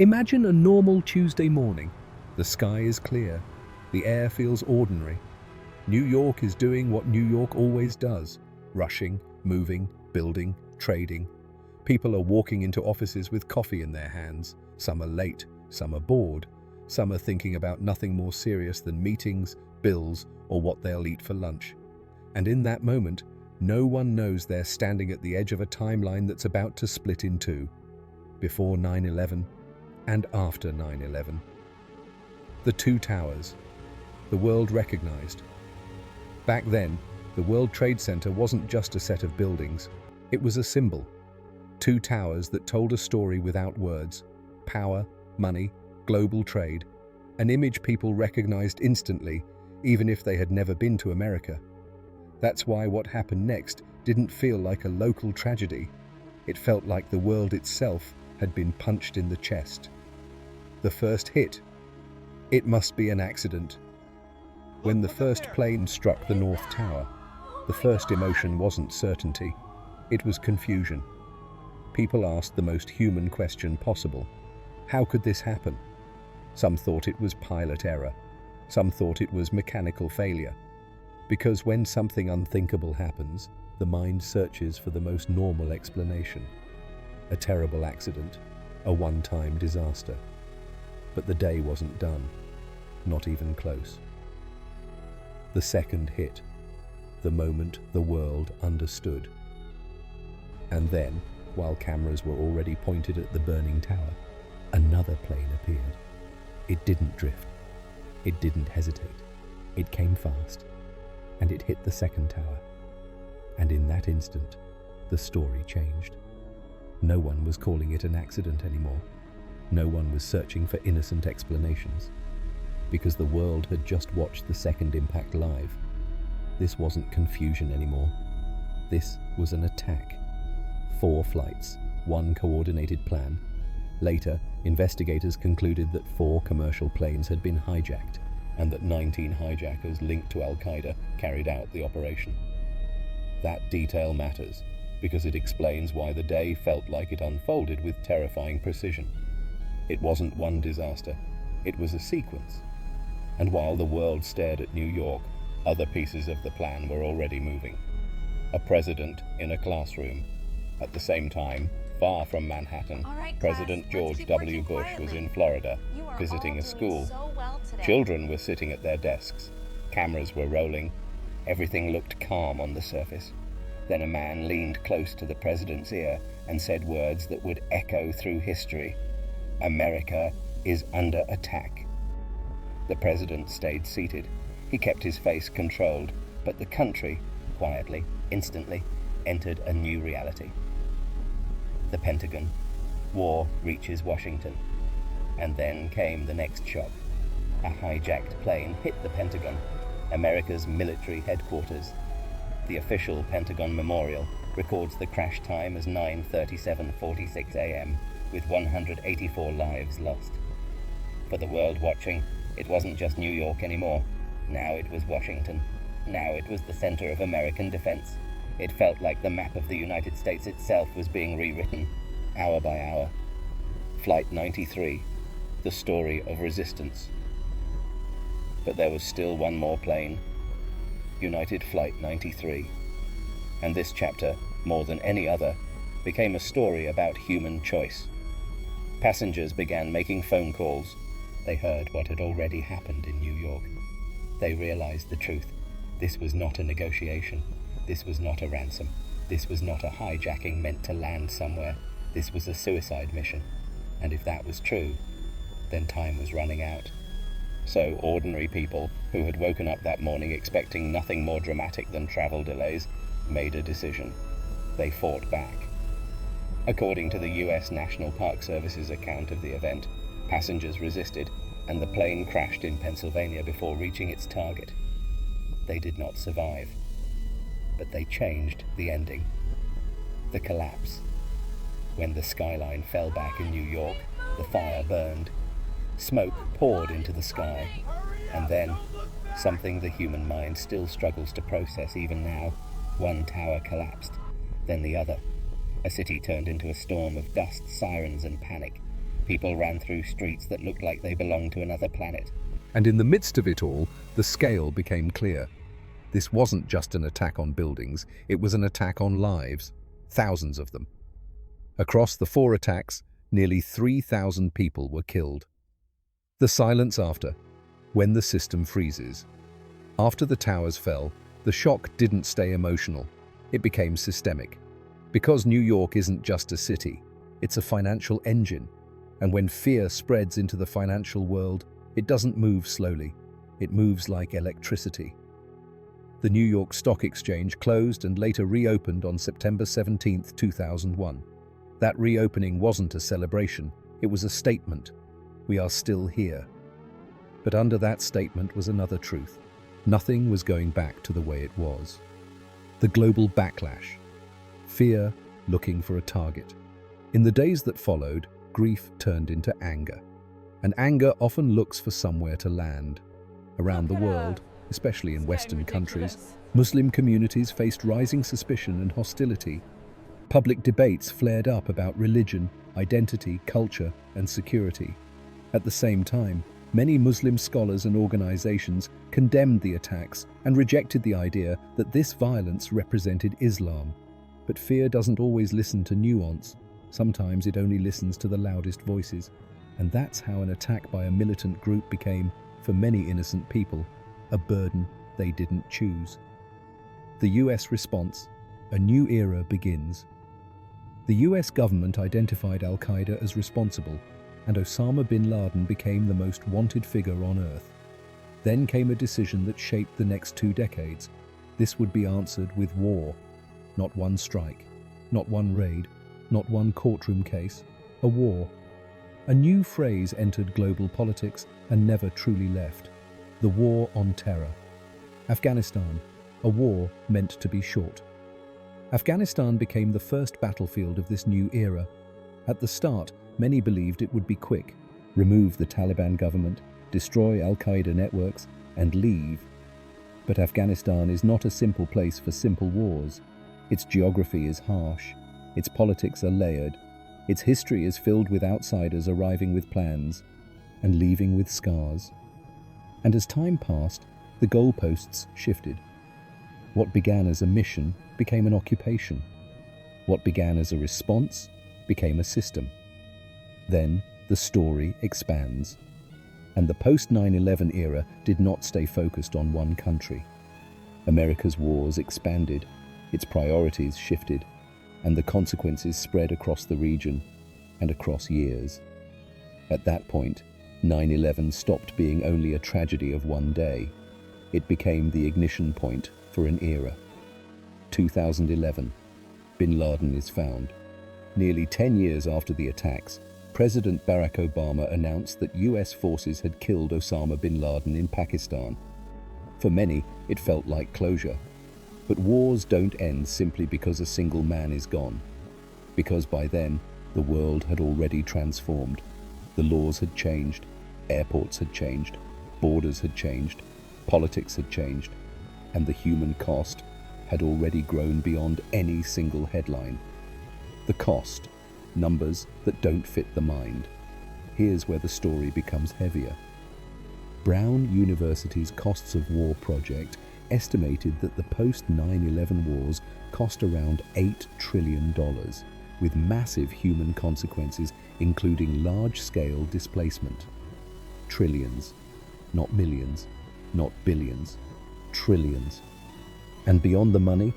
Imagine a normal Tuesday morning. The sky is clear. The air feels ordinary. New York is doing what New York always does: rushing, moving, building, trading. People are walking into offices with coffee in their hands. Some are late, some are bored, some are thinking about nothing more serious than meetings, bills, or what they'll eat for lunch. And in that moment, no one knows they're standing at the edge of a timeline that's about to split in two. Before 9/11 and after 9/11. The two towers. The world recognized. Back then, the World Trade Center wasn't just a set of buildings. It was a symbol. Two towers that told a story without words. Power, money, global trade. An image people recognized instantly, even if they had never been to America. That's why what happened next didn't feel like a local tragedy. It felt like the world itself had been punched in the chest. The first hit. It must be an accident. When the first plane struck the North Tower, the first emotion wasn't certainty. It was confusion. People asked the most human question possible. How could this happen? Some thought it was pilot error. Some thought it was mechanical failure. Because when something unthinkable happens, the mind searches for the most normal explanation. A terrible accident, a one-time disaster. But the day wasn't done, not even close. The second hit, the moment the world understood. And then, while cameras were already pointed at the burning tower, another plane appeared. It didn't drift. It didn't hesitate. It came fast, and it hit the second tower. And in that instant, the story changed. No one was calling it an accident anymore. No one was searching for innocent explanations, because the world had just watched the second impact live. This wasn't confusion anymore. This was an attack. 4 flights, 1 coordinated plan. Later, investigators concluded that 4 commercial planes had been hijacked, and that 19 hijackers linked to Al-Qaeda carried out the operation. That detail matters, because it explains why the day felt like it unfolded with terrifying precision. It wasn't one disaster, it was a sequence. And while the world stared at New York, other pieces of the plan were already moving. A president in a classroom. At the same time, far from Manhattan, President George W. Bush was in Florida, visiting a school. Children were sitting at their desks. Cameras were rolling. Everything looked calm on the surface. Then a man leaned close to the president's ear and said words that would echo through history. America is under attack. The president stayed seated. He kept his face controlled, but the country, quietly, instantly, entered a new reality. The Pentagon. War reaches Washington. And then came the next shock. A hijacked plane hit the Pentagon, America's military headquarters. The official Pentagon memorial records the crash time as 9:37:46 a.m., with 184 lives lost. For the world watching, it wasn't just New York anymore. Now it was Washington. Now it was the center of American defense. It felt like the map of the United States itself was being rewritten, hour by hour. Flight 93, the story of resistance. But there was still one more plane, United Flight 93. And this chapter, more than any other, became a story about human choice. Passengers began making phone calls. They heard what had already happened in New York. They realized the truth. This was not a negotiation. This was not a ransom. This was not a hijacking meant to land somewhere. This was a suicide mission. And if that was true, then time was running out. So ordinary people, who had woken up that morning expecting nothing more dramatic than travel delays, made a decision. They fought back. According to the U.S. National Park Service's account of the event, passengers resisted, and the plane crashed in Pennsylvania before reaching its target. They did not survive, but they changed the ending. The collapse. When the skyline fell back in New York, the fire burned. Smoke poured into the sky, and then, something the human mind still struggles to process even now, one tower collapsed, then the other. A city turned into a storm of dust, sirens, and panic. People ran through streets that looked like they belonged to another planet. And in the midst of it all, the scale became clear. This wasn't just an attack on buildings, it was an attack on lives, thousands of them. Across the 4 attacks, nearly 3,000 people were killed. The silence after, when the system freezes. After the towers fell, the shock didn't stay emotional, it became systemic. Because New York isn't just a city, it's a financial engine. And when fear spreads into the financial world, it doesn't move slowly, it moves like electricity. The New York Stock Exchange closed and later reopened on September 17, 2001. That reopening wasn't a celebration, it was a statement. We are still here. But under that statement was another truth. Nothing was going back to the way it was. The global backlash. Fear looking for a target. In the days that followed, grief turned into anger. And anger often looks for somewhere to land. Around the world, especially in Western countries, Muslim communities faced rising suspicion and hostility. Public debates flared up about religion, identity, culture, and security. At the same time, many Muslim scholars and organizations condemned the attacks and rejected the idea that this violence represented Islam. But fear doesn't always listen to nuance. Sometimes it only listens to the loudest voices. And that's how an attack by a militant group became, for many innocent people, a burden they didn't choose. The US response: a new era begins. The US government identified al-Qaeda as responsible, and Osama bin Laden became the most wanted figure on earth. Then came a decision that shaped the next 2 decades. This would be answered with war. Not one strike, not one raid, not one courtroom case, a war. A new phrase entered global politics and never truly left: the war on terror. Afghanistan, a war meant to be short. Afghanistan became the first battlefield of this new era. At the start, many believed it would be quick: remove the Taliban government, destroy al-Qaeda networks, and leave. But Afghanistan is not a simple place for simple wars. Its geography is harsh, its politics are layered, its history is filled with outsiders arriving with plans and leaving with scars. And as time passed, the goalposts shifted. What began as a mission became an occupation. What began as a response became a system. Then the story expands. And the post-9/11 era did not stay focused on one country. America's wars expanded, its priorities shifted, and the consequences spread across the region and across years. At that point, 9/11 stopped being only a tragedy of one day. It became the ignition point for an era. 2011, bin Laden is found. Nearly 10 years after the attacks, President Barack Obama announced that US forces had killed Osama bin Laden in Pakistan. For many, it felt like closure. But wars don't end simply because a single man is gone. Because by then, the world had already transformed. The laws had changed, airports had changed, borders had changed, politics had changed, and the human cost had already grown beyond any single headline. The cost, numbers that don't fit the mind. Here's where the story becomes heavier. Brown University's Costs of War project estimated that the post-9/11 wars cost around $8 trillion, with massive human consequences, including large-scale displacement. Trillions, not millions, not billions, trillions. And beyond the money,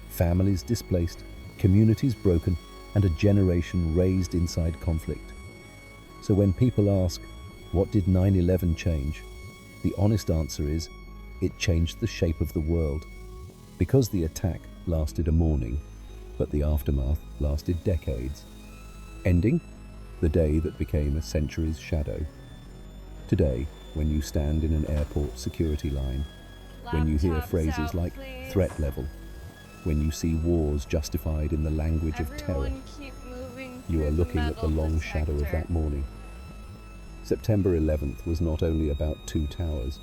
families displaced, communities broken, and a generation raised inside conflict. So when people ask, what did 9/11 change? The honest answer is, it changed the shape of the world. Because the attack lasted a morning, but the aftermath lasted decades. Ending? The day that became a century's shadow. Today, when you stand in an airport security line, when you hear phrases like threat level, when you see wars justified in the language of terror, you are looking at the long shadow of that morning. September 11th was not only about 2 towers,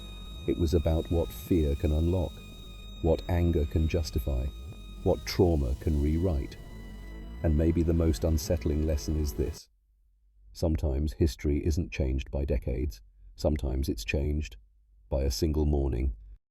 it was about what fear can unlock, what anger can justify, what trauma can rewrite. And maybe the most unsettling lesson is this: Sometimes history isn't changed by decades. Sometimes it's changed by a single morning.